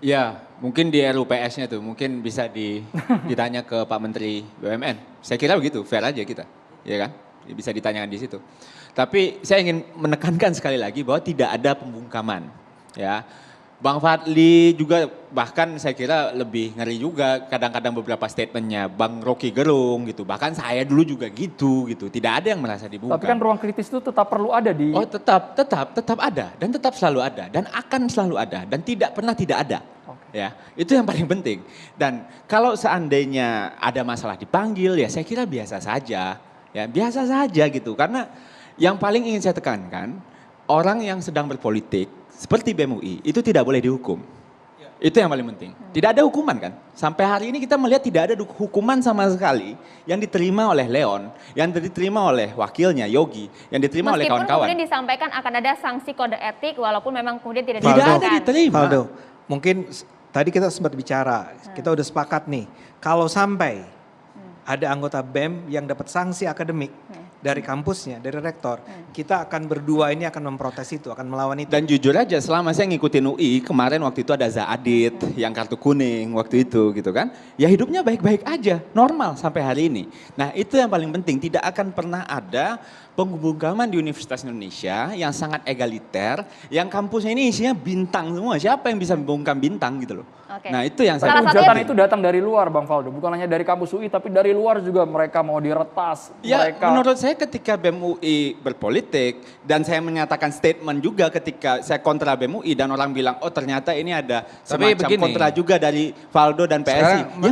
Ya, mungkin di RUPS-nya tuh, mungkin bisa ditanya ke Pak Menteri BUMN. Saya kira begitu, fair aja kita, ya kan? Bisa ditanyakan di situ. Tapi saya ingin menekankan sekali lagi bahwa tidak ada pembungkaman, ya. Bang Fadli juga bahkan saya kira lebih ngeri juga kadang-kadang beberapa statementnya Bang Rocky Gerung gitu. Bahkan saya dulu juga gitu. Tidak ada yang merasa dibungkam. Tapi kan ruang kritis itu tetap perlu ada di... Oh tetap ada dan tetap selalu ada dan akan selalu ada dan tidak pernah tidak ada. Ya, itu yang paling penting. Dan kalau seandainya ada masalah dipanggil ya saya kira biasa saja. Ya, biasa saja gitu. Karena yang paling ingin saya tekankan, orang yang sedang berpolitik seperti BEM UI itu tidak boleh dihukum. Itu yang paling penting. Tidak ada hukuman kan. Sampai hari ini kita melihat tidak ada hukuman sama sekali yang diterima oleh Leon, yang diterima oleh wakilnya Yogi, yang diterima oleh kawan-kawan. Meskipun kemudian disampaikan akan ada sanksi kode etik walaupun memang kemudian tidak ada diterima. Valdo, mungkin tadi kita sempat bicara, kita udah sepakat nih, kalau sampai ada anggota BEM yang dapat sanksi akademik dari kampusnya, dari rektor, kita akan berdua ini akan memprotes itu, akan melawan itu. Dan jujur aja selama saya ngikutin UI, kemarin waktu itu ada Zaadit yang kartu kuning waktu itu gitu kan. Ya hidupnya baik-baik aja, normal sampai hari ini. Nah itu yang paling penting, tidak akan pernah ada pembungkaman di Universitas Indonesia yang sangat egaliter, yang kampusnya ini isinya bintang semua. Siapa yang bisa membungkam bintang gitu loh. Oke. Nah itu yang saya Hujatan itu datang dari luar Bang Valdo, bukan hanya dari kampus UI tapi dari luar juga mereka mau diretas. Ya mereka... menurut saya ketika BEM UI berpolitik dan saya menyatakan statement juga ketika saya kontra BEM UI dan orang bilang oh ternyata ini ada semacam kontra juga dari Valdo dan PSI. Sekarang, ya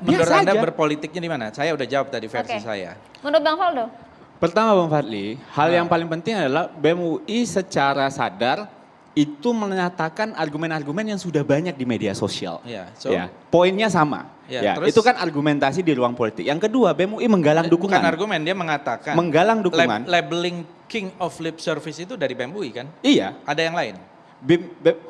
menurut anda berpolitiknya di mana? Saya udah jawab tadi versi saya. Menurut Bang Valdo? Pertama Bang Fadli, hal yang paling penting adalah BEM UI secara sadar itu menyatakan argumen-argumen yang sudah banyak di media sosial. Ya, poinnya sama. Ya, terus, itu kan argumentasi di ruang politik. Yang kedua, BEM UI menggalang dukungan. Bukan argumen, dia mengatakan. Menggalang dukungan. Labeling King of Lip Service itu dari BEM UI kan? Iya. Ada yang lain?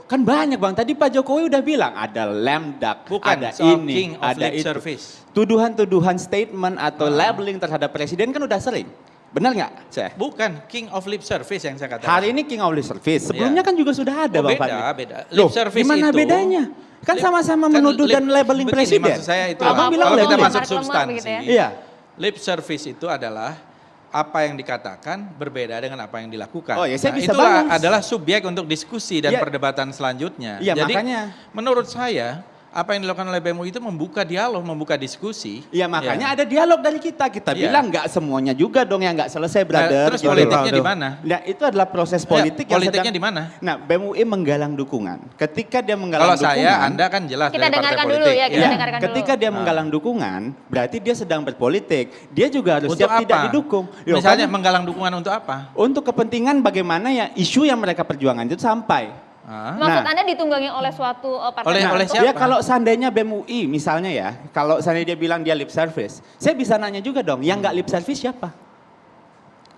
Kan banyak Bang, tadi Pak Jokowi udah bilang ada lemdak, ada ini, King of ada Lip itu. Service. Tuduhan-tuduhan statement atau labeling terhadap presiden kan udah sering. Benar nggak saya? Bukan, King of Lip Service yang saya katakan. Hari ini King of Lip Service, sebelumnya kan juga sudah ada Bang Fadli. Beda. Loh, gimana bedanya? Kan sama-sama menuduh dan labeling presiden. Maksud saya itu, Abang bilang kalau kita labeling. masuk substansi, iya. lip service itu adalah apa yang dikatakan berbeda dengan apa yang dilakukan. Oh ya, saya bisa itulah balas. adalah subjek untuk diskusi dan Ya. perdebatan selanjutnya. Iya, Jadi makanya. menurut saya apa yang dilakukan oleh BEM UI itu membuka dialog, membuka diskusi. Iya makanya ada dialog dari kita. Kita bilang nggak semuanya juga dong yang nggak selesai brother. Terus politiknya di mana? Nah itu adalah proses politik yang politiknya sedang. di mana? Nah BEM UI menggalang dukungan. Ketika dia menggalang Kalau dukungan. saya, Anda kan jelas Kita dari partai dengarkan politik. dulu ya, kita dengarkan ketika dulu. dia menggalang dukungan, berarti dia sedang berpolitik. Dia juga harus Untuk siap tidak apa? didukung. Misalnya menggalang dukungan untuk apa? Untuk kepentingan bagaimana ya isu yang mereka perjuangkan itu sampai. Maksud Anda ditunggangi oleh suatu partai Oleh tertentu? siapa? Ya kalau seandainya BEM UI misalnya ya, kalau seandainya dia bilang dia lip service, saya bisa nanya juga dong, yang nggak lip service siapa?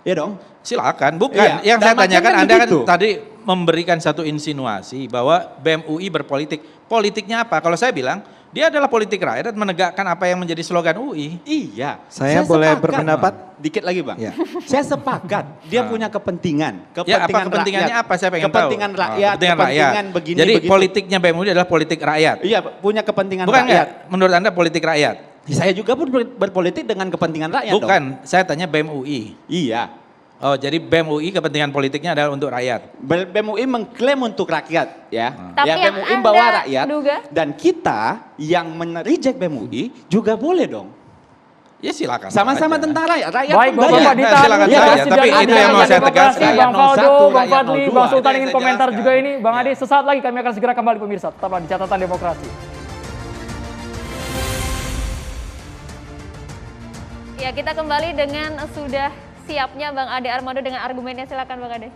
Ya dong. Silakan, bukan. Iya, Yang saya dalam artian tanyakan kan Anda kan begitu. tadi memberikan satu insinuasi bahwa BEM UI berpolitik. Politiknya apa? Kalau saya bilang, dia adalah politik rakyat menegakkan apa yang menjadi slogan UI. Iya. Saya boleh sepakat, berpendapat? Bang. Dikit lagi Bang. Ya. Saya sepakat, dia punya kepentingan. Ya, apa kepentingannya rakyat. apa? Saya pengen kepentingan tahu. Rakyat, Kepentingan rakyat. begini, Jadi begitu. politiknya BEM UI adalah politik rakyat. Iya, punya kepentingan Bukan rakyat. nggak? Menurut Anda politik rakyat? Saya juga pun berpolitik dengan kepentingan rakyat Bukan, dong. saya tanya BEM UI. Iya. Oh, jadi BEM UI kepentingan politiknya adalah untuk rakyat. BEM UI mengklaim untuk rakyat ya. Tapi Ya yang BEM UI Anda bawa rakyat duga? dan kita yang reject BEM UI juga boleh dong. Ya silakan. Sama-sama aja. tentang rakyat. Rakyat Baik, pun Bapak banyak. ditahan silakan dulu saja, diskusi tapi dan itu yang mau saya demokrasi. tegaskan. Bang Rakyat 01, Valdo, Bang rakyat Fadli, 02. Bang Sultan Itu ingin yang komentar saya juga ini. Bang jelaskan. Ade, sesaat lagi kami akan segera kembali pemirsa. Tetaplah di Catatan Demokrasi. Ya, kita kembali dengan sudah siapnya Bang Ade Armando dengan argumennya. Silakan Bang Ade.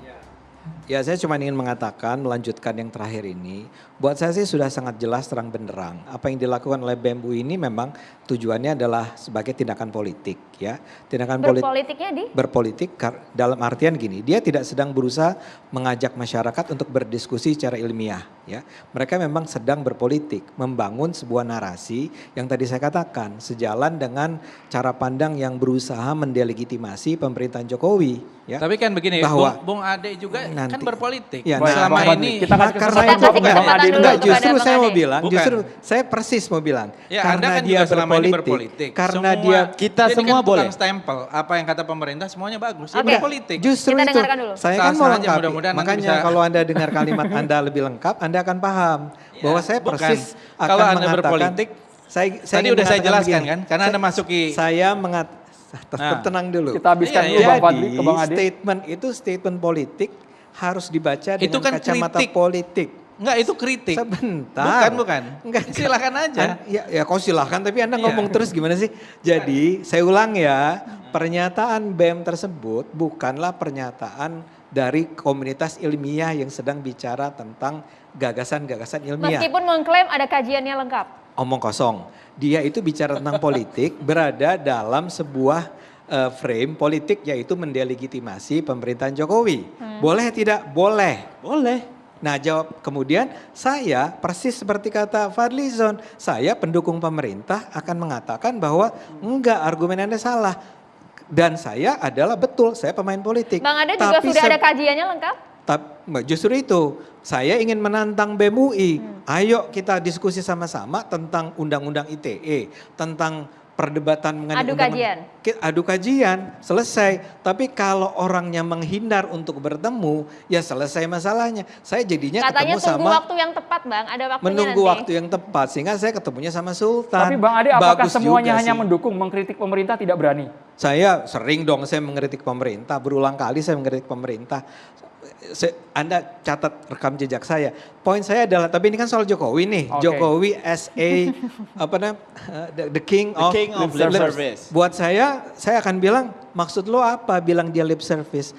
Ya saya cuma ingin mengatakan melanjutkan yang terakhir ini. Buat saya sih sudah sangat jelas terang benderang. Apa yang dilakukan oleh BEM UI ini memang tujuannya adalah sebagai tindakan politik ya. Tindakan Berpolitiknya di? berpolitik dalam artian gini. Dia tidak sedang berusaha mengajak masyarakat untuk berdiskusi secara ilmiah ya. Mereka memang sedang berpolitik. Membangun sebuah narasi yang tadi saya katakan. Sejalan dengan cara pandang yang berusaha mendelegitimasi pemerintahan Jokowi. Ya. Tapi kan begini, bahwa Bung Ade juga kan berpolitik. Ya, Baik, Selama Bang Fadli, ini kita kasih karena kesempatan itu untuk enggak, Bang Ade dulu. enggak, kepada justru Bang saya mau Ade. bilang, Bukan. justru saya persis mau bilang. ya karena Anda kan dia juga selama ini berpolitik. karena Semua- dia kita jadi semua kan tukang boleh. stempel. Apa yang kata pemerintah semuanya bagus. Ya Oke. berpolitik. Justru Kita itu, dengarkan dulu. saya Sah-sah kan mau aja, lengkapi. mudah-mudahan nanti Makanya bisa- kalau Anda dengar kalimat Anda lebih lengkap, Anda akan paham bahwa saya bukan. persis akan Kalau Anda mengatakan. berpolitik, saya tadi ingin udah saya mengatakan jelaskan begini. kan, karena Anda masuki- Saya Nah. tenang dulu. Kita habiskan Iya, dulu iya. Bang Fadli ke Bang Ade. Statement itu statement politik harus dibaca Itu dengan kan kacamata kritik. politik. Enggak, itu kritik. Sebentar. Bukan. Enggak. Silakan aja. Ya kau silakan, tapi Anda Iya. ngomong terus gimana sih? Jadi saya ulang ya, pernyataan BEM tersebut bukanlah pernyataan dari komunitas ilmiah yang sedang bicara tentang gagasan-gagasan ilmiah. Meskipun mengklaim ada kajiannya lengkap. Omong kosong. Dia itu bicara tentang politik, berada dalam sebuah frame politik, yaitu mendelegitimasi pemerintahan Jokowi. Boleh tidak? Boleh. Boleh. Nah jawab kemudian saya persis seperti kata Fadlizon, saya pendukung pemerintah akan mengatakan bahwa enggak, argumen Anda salah. Dan saya adalah betul, saya pemain politik. Bang Ade juga Tapi sudah ada kajiannya lengkap? Justru itu, saya ingin menantang BEM UI. Ayo kita diskusi sama-sama tentang undang-undang ITE, tentang perdebatan mengenai Adu kajian. Adu kajian, selesai. Tapi kalau orangnya menghindar untuk bertemu, ya selesai masalahnya. Saya jadinya Katanya ketemu tunggu sama waktu yang tepat Bang, ada waktunya menunggu nanti. waktu yang tepat, sehingga saya ketemunya sama Sultan. Tapi Bang Ade, apakah Bagus semuanya juga hanya sih. mendukung, mengkritik pemerintah tidak berani? Saya sering dong saya mengkritik pemerintah, berulang kali saya mengkritik pemerintah. Anda catat rekam jejak saya. Poin saya adalah, tapi ini kan soal Jokowi nih. Oke. Jokowi as a the king of, King of lip service. Buat saya akan bilang, maksud lo apa bilang dia lip service?